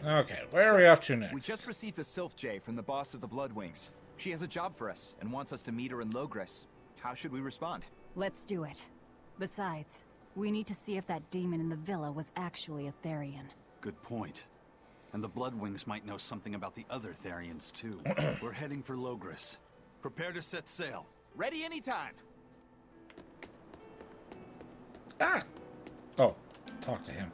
Okay, where are we off to next? We just received a Sylph J from the boss of the Bloodwings. She has a job for us and wants us to meet her in Loehgres. How should we respond? Let's do it. Besides, we need to see if that demon in the villa was actually a therion. Good point. And the Bloodwings might know something about the other therions too. We're heading for Loehgres. Prepare to set sail. Ready anytime. Ah! Oh, talk to him.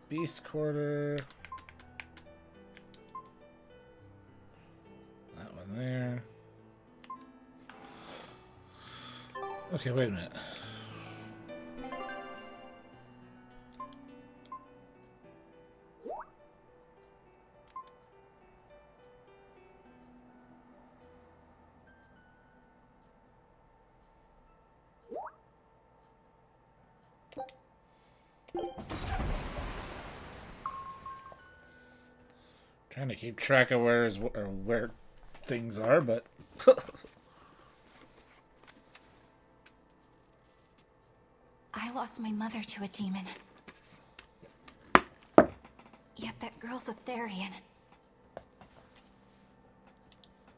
Beast quarter. That one there. Okay, wait a minute. Trying to keep track of where things are, but I lost my mother to a demon. Yet that girl's a therion.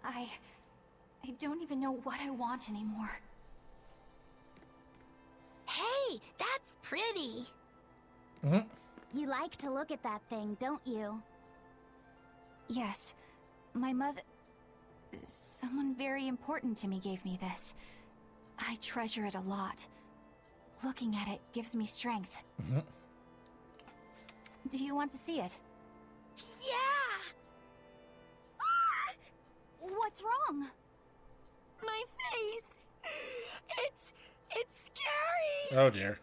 I don't even know what I want anymore. Hey, that's pretty. Mhm. You like to look at that thing, don't you? Yes, my mother... Someone very important to me gave me this. I treasure it a lot. Looking at it gives me strength. Mhm. Do you want to see it? Yeah! Ah! What's wrong? My face! It's scary! oh dear.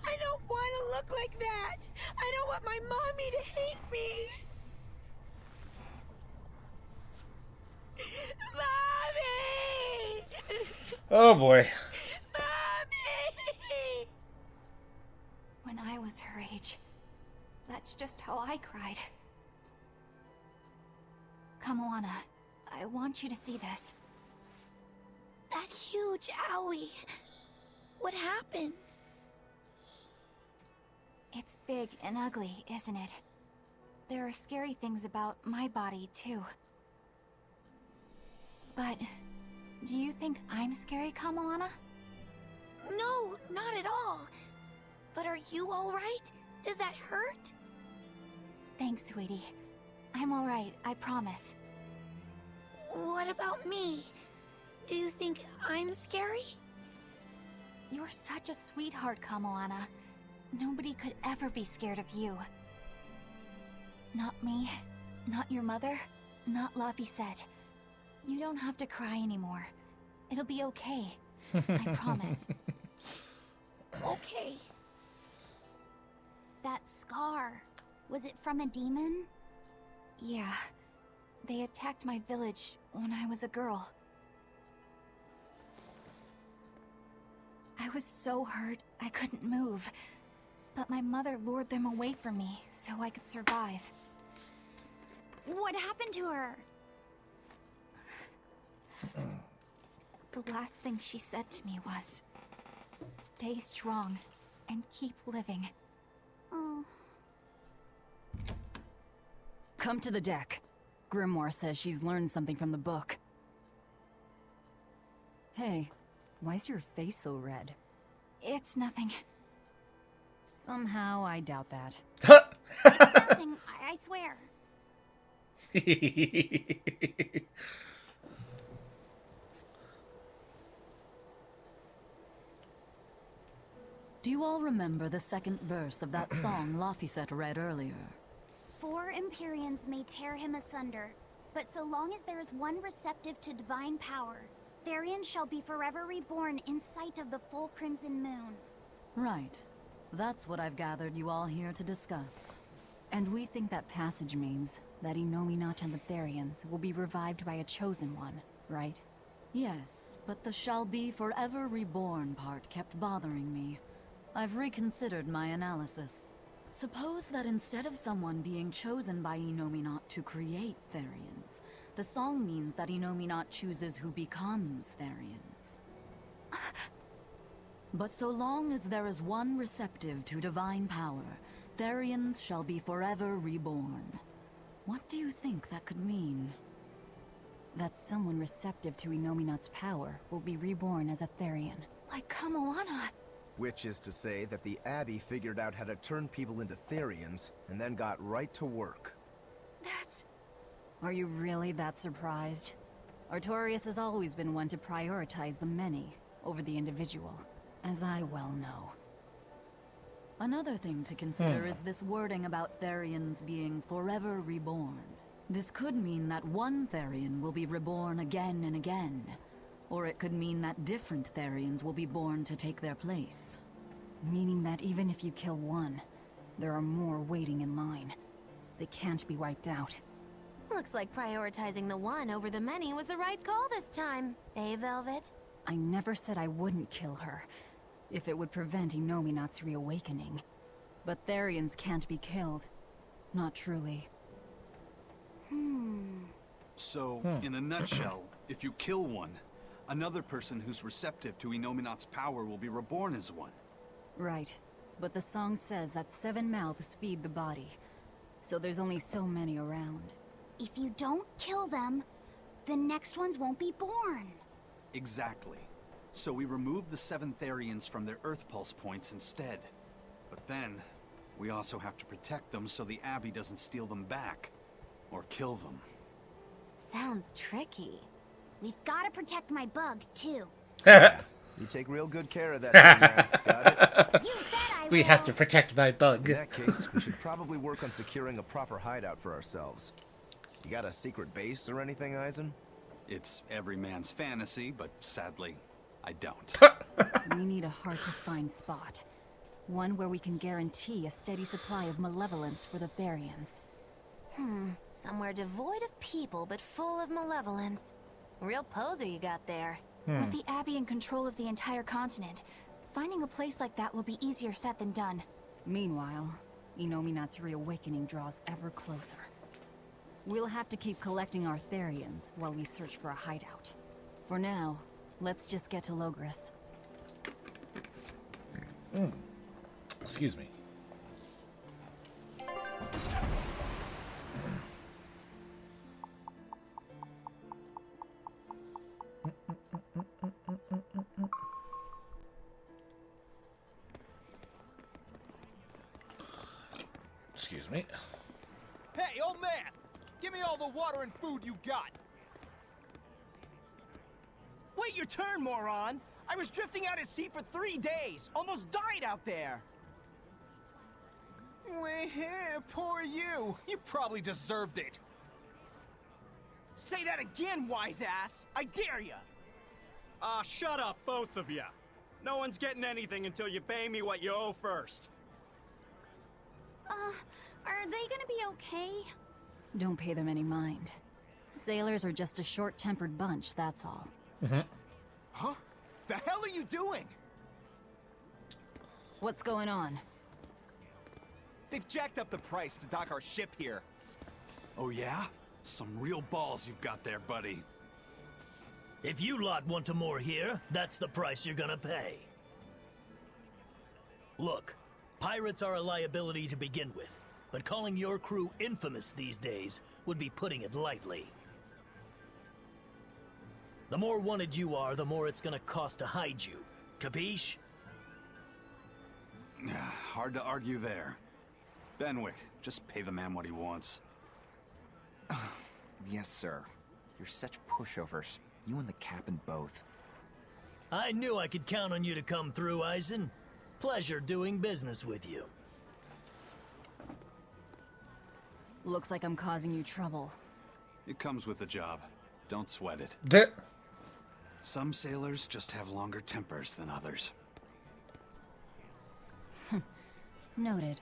I don't want to look like that! I don't want my mommy to hate me! Mommy! Oh boy. Mommy! When I was her age, that's just how I cried. Come, Moana. I want you to see this. That huge owie. What happened? It's big and ugly, isn't it? There are scary things about my body, too. But do you think I'm scary, Kamoana? No, not at all. But are you alright? Does that hurt? Thanks, sweetie. I'm alright, I promise. What about me? Do you think I'm scary? You're such a sweetheart, Kamoana. Nobody could ever be scared of you. Not me, not your mother, not Laphicet. You don't have to cry anymore. It'll be okay. I promise. Okay. That scar, was it from a demon? Yeah. They attacked my village when I was a girl. I was so hurt I couldn't move. But my mother lured them away from me so I could survive. What happened to her? The last thing she said to me was, "Stay strong and keep living." Oh. Come to the deck. Grimoire says she's learned something from the book. Hey, why's your face so red? It's nothing. Somehow I doubt that. It's nothing, I swear. Do you all remember the second verse of that song Laphicet read earlier? 4 Empyreans may tear him asunder, but so long as there is one receptive to divine power, Therion shall be forever reborn in sight of the full crimson moon. Right. That's what I've gathered you all here to discuss. And we think that passage means that Innominat and the Therions will be revived by a chosen one, right? Yes, but the shall be forever reborn part kept bothering me. I've reconsidered my analysis. Suppose that instead of someone being chosen by Innominat to create Therions, the song means that Innominat chooses who becomes Therions. But so long as there is one receptive to divine power, Therions shall be forever reborn. What do you think that could mean? That someone receptive to Inominat's power will be reborn as a Therion. Like Kamoana. Which is to say that the Abbey figured out how to turn people into Therions, and then got right to work. That's... Are you really that surprised? Artorias has always been one to prioritize the many over the individual, as I well know. Another thing to consider is this wording about Therions being forever reborn. This could mean that one Therion will be reborn again and again, or it could mean that different Therions will be born to take their place. Meaning that even if you kill one, there are more waiting in line. They can't be wiped out. Looks like prioritizing the one over the many was the right call this time. Eh, Velvet? I never said I wouldn't kill her, if it would prevent Inominat's reawakening. But Therions can't be killed. Not truly. So, in a nutshell, if you kill one, another person who's receptive to Inominat's power will be reborn as one. Right. But the song says that 7 mouths feed the body. So there's only so many around. If you don't kill them, the next ones won't be born. Exactly. So we remove the 7 Therions from their Earth Pulse points instead. But then, we also have to protect them so the Abbey doesn't steal them back. Or kill them. Sounds tricky. We've got to protect my bug, too. You take real good care of that thing, man. Got it? You bet I will. We have to protect my bug. In that case, we should probably work on securing a proper hideout for ourselves. You got a secret base or anything, Eisen? It's every man's fantasy, but sadly, I don't. We need a hard-to-find spot. One where we can guarantee a steady supply of malevolence for the Therions. Somewhere devoid of people but full of malevolence. Real poser you got there. With the Abbey in control of the entire continent, finding a place like that will be easier said than done. Meanwhile, Inominat's reawakening draws ever closer. We'll have to keep collecting our Therions while we search for a hideout. For now, let's just get to Loehgres. Excuse me. Excuse me. Hey, old man! Give me all the water and food you got! Wait your turn, moron! I was drifting out at sea for 3 days. Almost died out there. Wait here, poor you! You probably deserved it! Say that again, wise ass! I dare ya! Shut up, both of you. No one's getting anything until you pay me what you owe first. Are they gonna be okay? Don't pay them any mind. Sailors are just a short-tempered bunch, that's all. Huh? The hell are you doing? What's going on? They've jacked up the price to dock our ship here. Oh yeah? Some real balls you've got there, buddy. If you lot want to moor here, that's the price you're gonna pay. Look, pirates are a liability to begin with, but calling your crew infamous these days would be putting it lightly. The more wanted you are, the more it's gonna cost to hide you. Capiche? Hard to argue there. Benwick, just pay the man what he wants. Yes, sir. You're such pushovers. You and the captain both. I knew I could count on you to come through, Eisen. Pleasure doing business with you. Looks like I'm causing you trouble. It comes with the job. Don't sweat it. Some sailors just have longer tempers than others. Noted.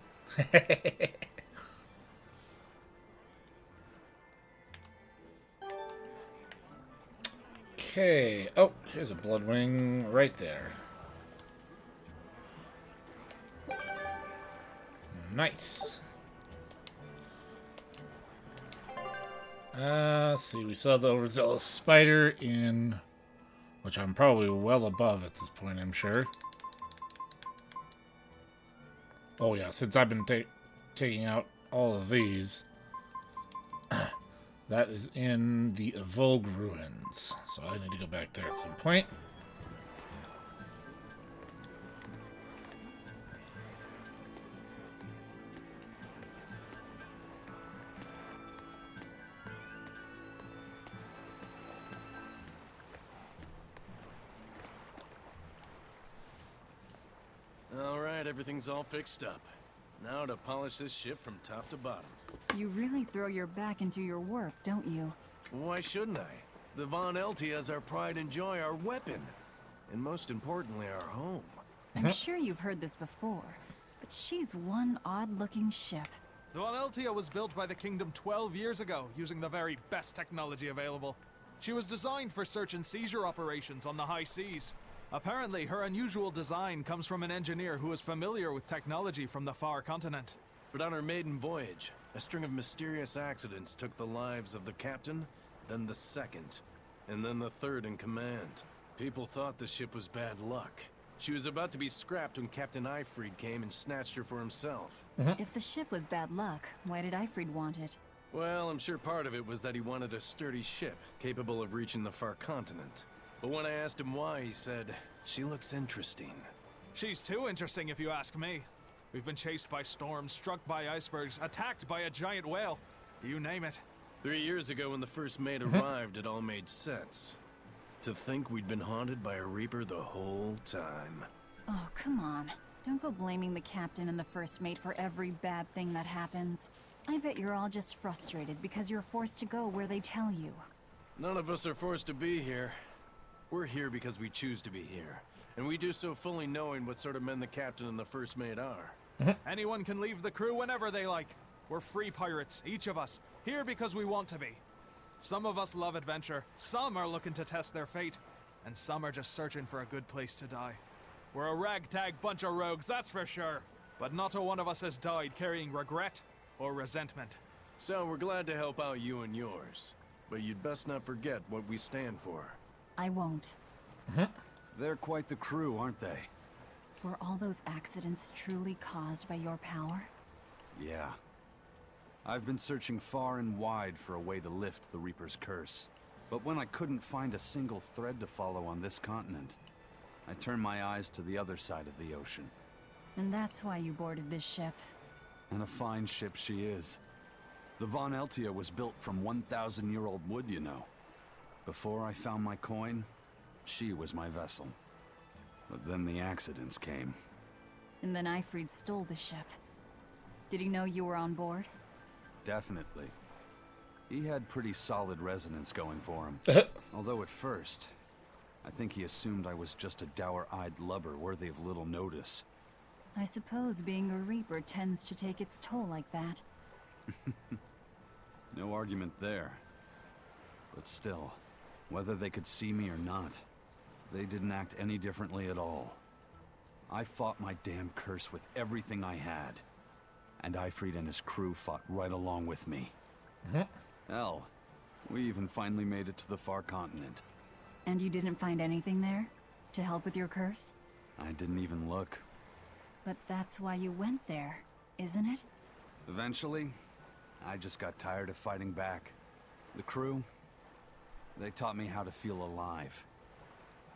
Okay. Oh, here's a Bloodwing right there. Nice. Let's see. We saw the overzealous spider in which I'm probably well above at this point, I'm sure. Oh yeah, since I've been taking out all of these, that is in the Volg ruins, so I need to go back there at some point. Alright, everything's all fixed up. Now to polish this ship from top to bottom. You really throw your back into your work, don't you? Why shouldn't I? The Von Eltia is our pride and joy, our weapon. And most importantly, our home. I'm sure you've heard this before, but she's one odd-looking ship. The Von Eltia was built by the Kingdom 12 years ago, using the very best technology available. She was designed for search and seizure operations on the high seas. Apparently, her unusual design comes from an engineer who is familiar with technology from the far continent. But on her maiden voyage, a string of mysterious accidents took the lives of the captain, then the second, and then the third in command. People thought the ship was bad luck. She was about to be scrapped when Captain Eyfried came and snatched her for himself. If the ship was bad luck, why did Eyfried want it? Well, I'm sure part of it was that he wanted a sturdy ship, capable of reaching the far continent. But when I asked him why, he said, "She looks interesting." She's too interesting if you ask me. We've been chased by storms, struck by icebergs, attacked by a giant whale. You name it. 3 years ago when the first mate arrived, it all made sense. To think we'd been haunted by a Reaper the whole time. Oh, come on. Don't go blaming the captain and the first mate for every bad thing that happens. I bet you're all just frustrated because you're forced to go where they tell you. None of us are forced to be here. We're here because we choose to be here. And we do so fully knowing what sort of men the captain and the first mate are. Anyone can leave the crew whenever they like. We're free pirates, each of us, here because we want to be. Some of us love adventure, some are looking to test their fate, and some are just searching for a good place to die. We're a ragtag bunch of rogues, that's for sure. But not a one of us has died carrying regret or resentment. So we're glad to help out you and yours. But you'd best not forget what we stand for. I won't. They're quite the crew, aren't they? Were all those accidents truly caused by your power? Yeah. I've been searching far and wide for a way to lift the Reaper's curse. But when I couldn't find a single thread to follow on this continent, I turned my eyes to the other side of the ocean. And that's why you boarded this ship. And a fine ship she is. The Von Eltia was built from 1,000-year-old wood, you know. Before I found my coin, she was my vessel. But then the accidents came. And then Eyfried stole the ship. Did he know you were on board? Definitely. He had pretty solid resonance going for him. Although at first, I think he assumed I was just a dour-eyed lubber worthy of little notice. I suppose being a Reaper tends to take its toll like that. No argument there. But still, whether they could see me or not, they didn't act any differently at all. I fought my damn curse with everything I had. And Eyfried and his crew fought right along with me. Hell, we even finally made it to the far continent. And you didn't find anything there? To help with your curse? I didn't even look. But that's why you went there, isn't it? Eventually, I just got tired of fighting back. The crew, they taught me how to feel alive.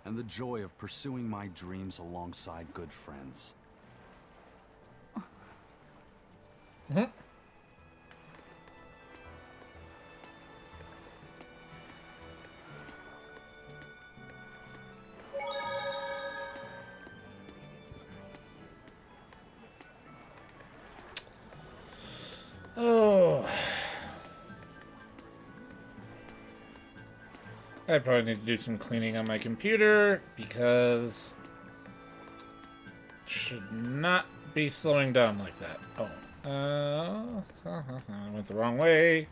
And the joy of pursuing my dreams alongside good friends. Oh. I probably need to do some cleaning on my computer because it should not be slowing down like that. Oh. I went the wrong way.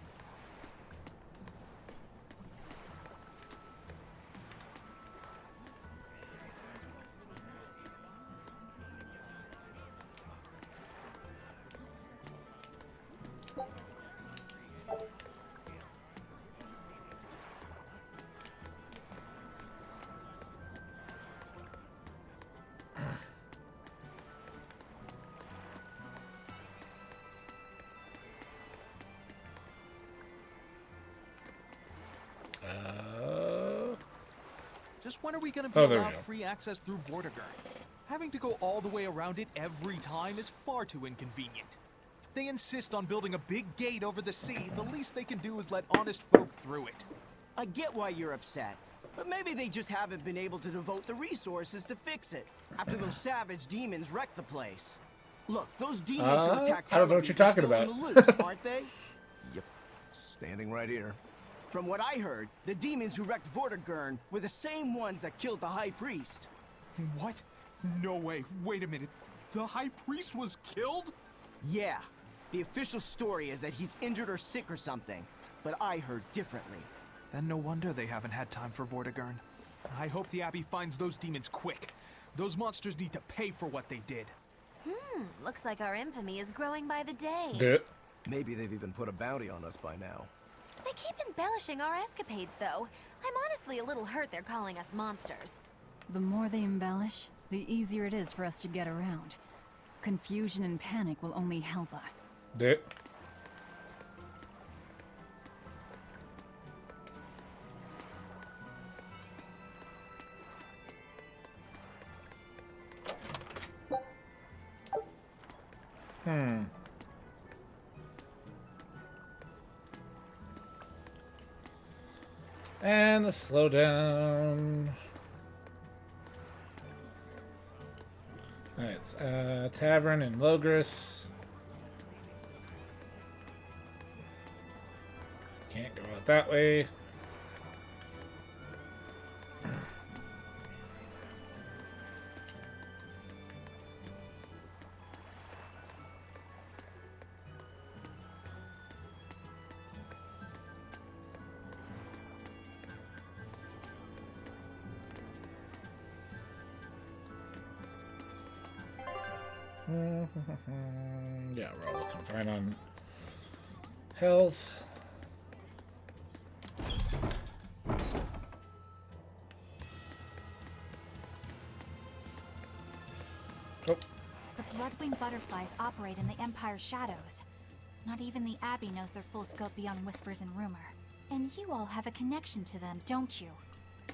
Just when are we going to be Oh, there we allowed go. free access through Vortigern? Having to go all the way around it every time is far too inconvenient. If they insist on building a big gate over the sea, the least they can do is let honest folk through it. I get why you're upset, but maybe they just haven't been able to devote the resources to fix it after those savage demons wrecked the place. Look, those demons who attacked I don't know what you're Halloween are talking still about. on the loose, aren't they? Yep. Standing right here. From what I heard, the demons who wrecked Vortigern were the same ones that killed the High Priest. What? No way. Wait a minute. The High Priest was killed? Yeah. The official story is that he's injured or sick or something, but I heard differently. Then no wonder they haven't had time for Vortigern. I hope the Abbey finds those demons quick. Those monsters need to pay for what they did. Looks like our infamy is growing by the day. Dude. Maybe they've even put a bounty on us by now. They keep embellishing our escapades, though. I'm honestly a little hurt they're calling us monsters. The more they embellish, the easier it is for us to get around. Confusion and panic will only help us. Dude. And the slowdown. Alright, tavern in Loehgres. Can't go out that way. Yeah, we're all looking fine on health. Oh. The Bloodwing butterflies operate in the Empire's shadows. Not even the Abbey knows their full scope beyond whispers and rumor. And you all have a connection to them, don't you?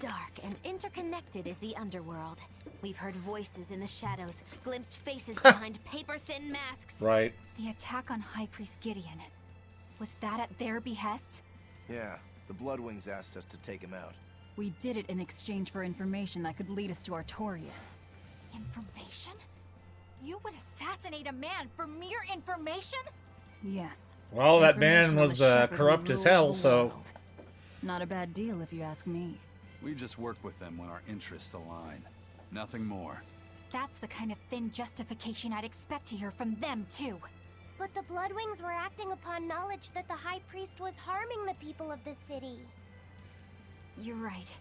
Dark and interconnected is the underworld. We've heard voices in the shadows, glimpsed faces behind paper-thin masks. Right. The attack on High Priest Gideon. Was that at their behest? Yeah, the Bloodwings asked us to take him out. We did it in exchange for information that could lead us to Artorias. Information? You would assassinate a man for mere information? Yes. Well, that man Information on was the shepherd who corrupt as rules hell, the so... world. Not a bad deal if you ask me. We just work with them when our interests align. Nothing more. That's the kind of thin justification I'd expect to hear from them, too. But the Bloodwings were acting upon knowledge that the High Priest was harming the people of the city. You're right.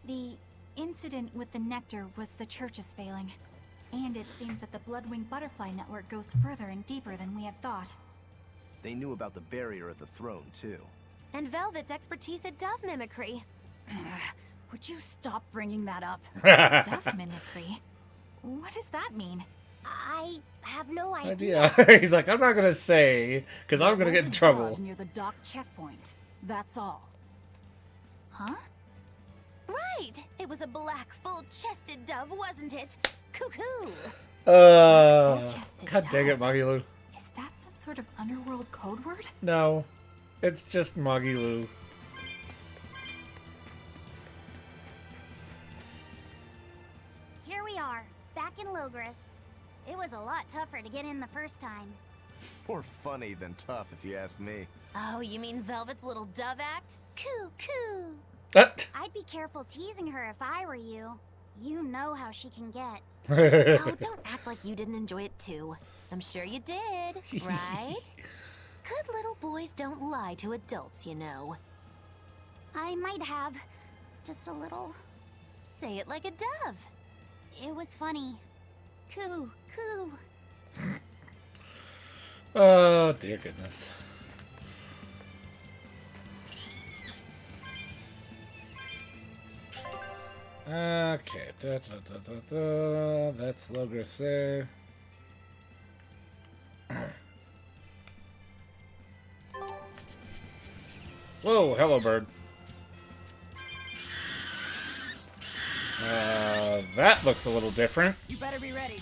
The incident with the nectar was the church's failing. And it seems that the Bloodwing butterfly network goes further and deeper than we had thought. They knew about the barrier at the throne, too. And Velvet's expertise at dove mimicry. Would you stop bringing that up? Dove mimicry? What does that mean? I have no idea. He's like, I'm not gonna say, because I'm gonna get in trouble. Near the dock checkpoint. That's all. Huh? Right! It was a black, full-chested dove, wasn't it? Cuckoo! God dang it, Magilu. Is that some sort of underworld code word? No, it's just Magilu. Here we are, back in Loehgres. It was a lot tougher to get in the first time. More funny than tough, if you ask me. Oh, you mean Velvet's little dove act? Coo. I'd be careful teasing her if I were you. You know how she can get. Oh, don't act like you didn't enjoy it too. I'm sure you did, right? Good little boys don't lie to adults, you know. I might have. Just a little. Say it like a dove. It was funny. Coo. Oh, dear goodness. Okay, that's Loehgres there. Whoa, hello, bird. That looks a little different. You better be ready.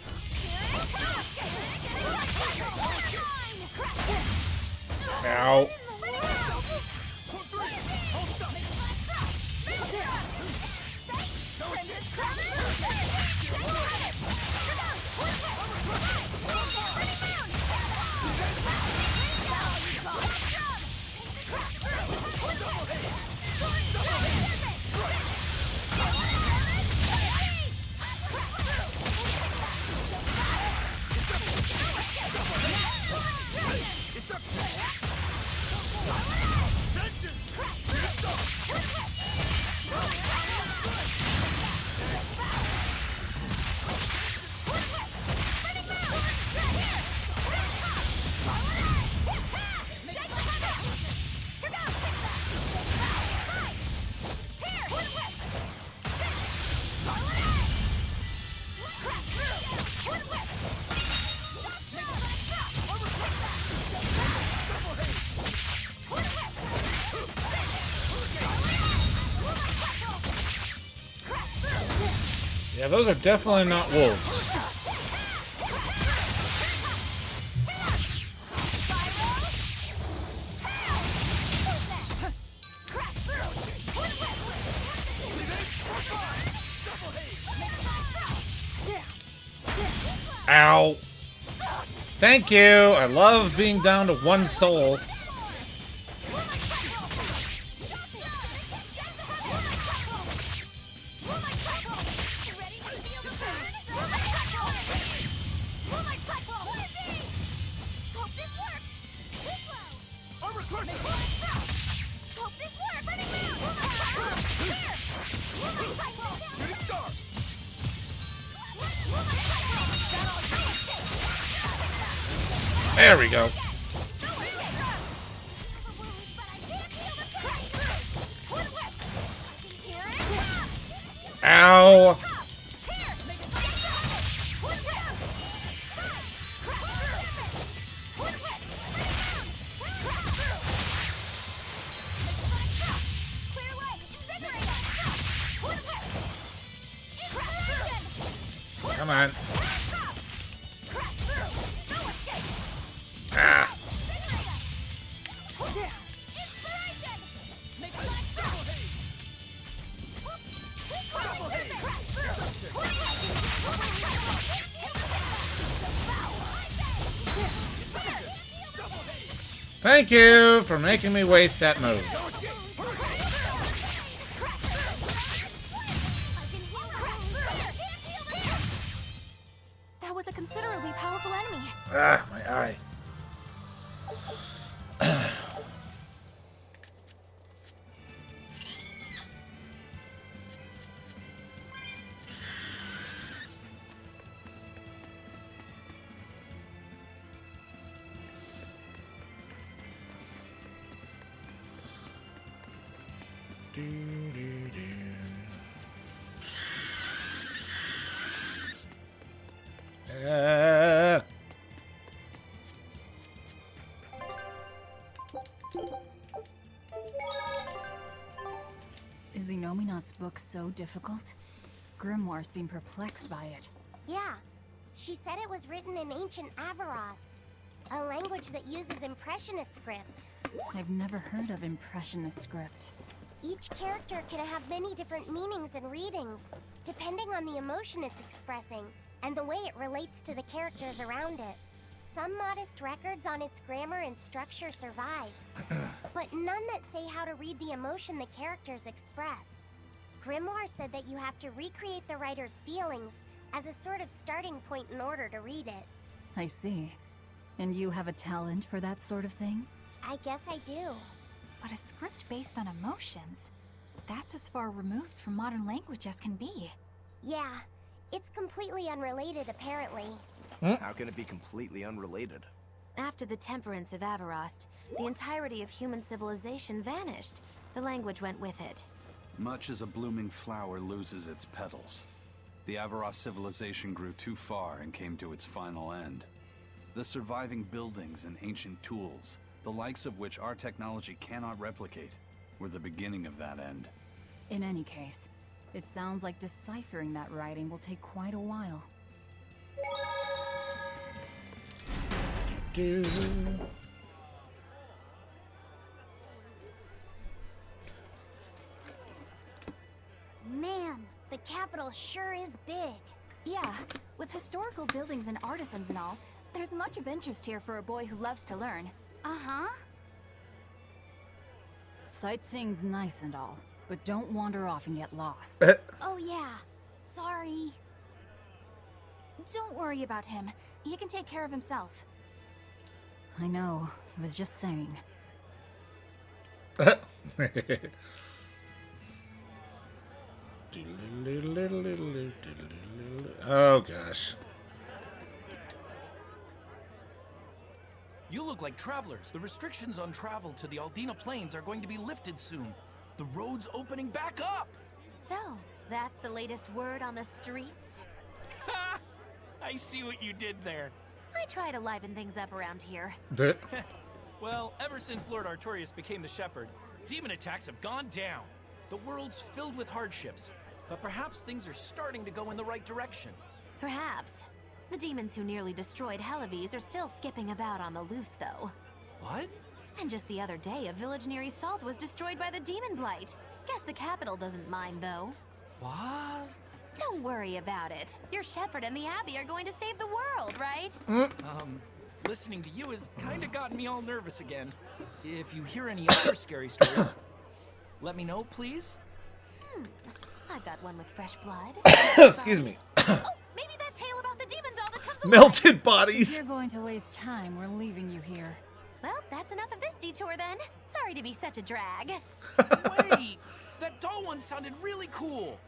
Ow. Yeah, those are definitely not wolves. Ow. Thank you. I love being down to one soul. There we go. Ow. Come on. Ah. Thank you for making me waste that move. That was a considerably powerful enemy. Ah, my eye. Is Inominat's book so difficult? Grimoire seemed perplexed by it. Yeah. She said it was written in ancient Avarost, a language that uses Impressionist script. I've never heard of Impressionist script. Each character can have many different meanings and readings, depending on the emotion it's expressing and the way it relates to the characters around it. Some modest records on its grammar and structure survive, but none that say how to read the emotion the characters express. Grimoire said that you have to recreate the writer's feelings as a sort of starting point in order to read it. I see. And you have a talent for that sort of thing? I guess I do. But a script based on emotions? That's as far removed from modern language as can be. Yeah, it's completely unrelated apparently. How can it be completely unrelated? After the temperance of Avarost, the entirety of human civilization vanished. The language went with it. Much as a blooming flower loses its petals, the Avarost civilization grew too far and came to its final end. The surviving buildings and ancient tools, the likes of which our technology cannot replicate, were the beginning of that end. In any case, It sounds like deciphering that writing will take quite a while. Man, the capital sure is big. Yeah, with historical buildings and artisans and all, there's much of interest here for a boy who loves to learn. Uh-huh. Sightseeing's nice and all, but don't wander off and get lost. Oh yeah, sorry. Don't worry about him. He can take care of himself. I know, I was just saying. Oh gosh. You look like travelers. The restrictions on travel to the Aldina Plains are going to be lifted soon. The road's opening back up! So, that's the latest word on the streets? Ha! I see what you did there. I try to liven things up around here. Well, ever since Lord Artorius became the Shepherd, demon attacks have gone down. The world's filled with hardships, but perhaps things are starting to go in the right direction. Perhaps. The demons who nearly destroyed Halaves are still skipping about on the loose, though. What? And just the other day, a village near Salt was destroyed by the demon blight. Guess the capital doesn't mind, though. What? Don't worry about it. Your shepherd and the abbey are going to save the world, right? Listening to you has kind of gotten me all nervous again. If you hear any other scary stories, let me know, please. I've got one with fresh blood. Excuse me. Oh, maybe that tale about the demon doll that comes alive. Melted bodies. If you're going to waste time, we're leaving you here. Well, that's enough of this detour then. Sorry to be such a drag. Wait! That doll one sounded really cool!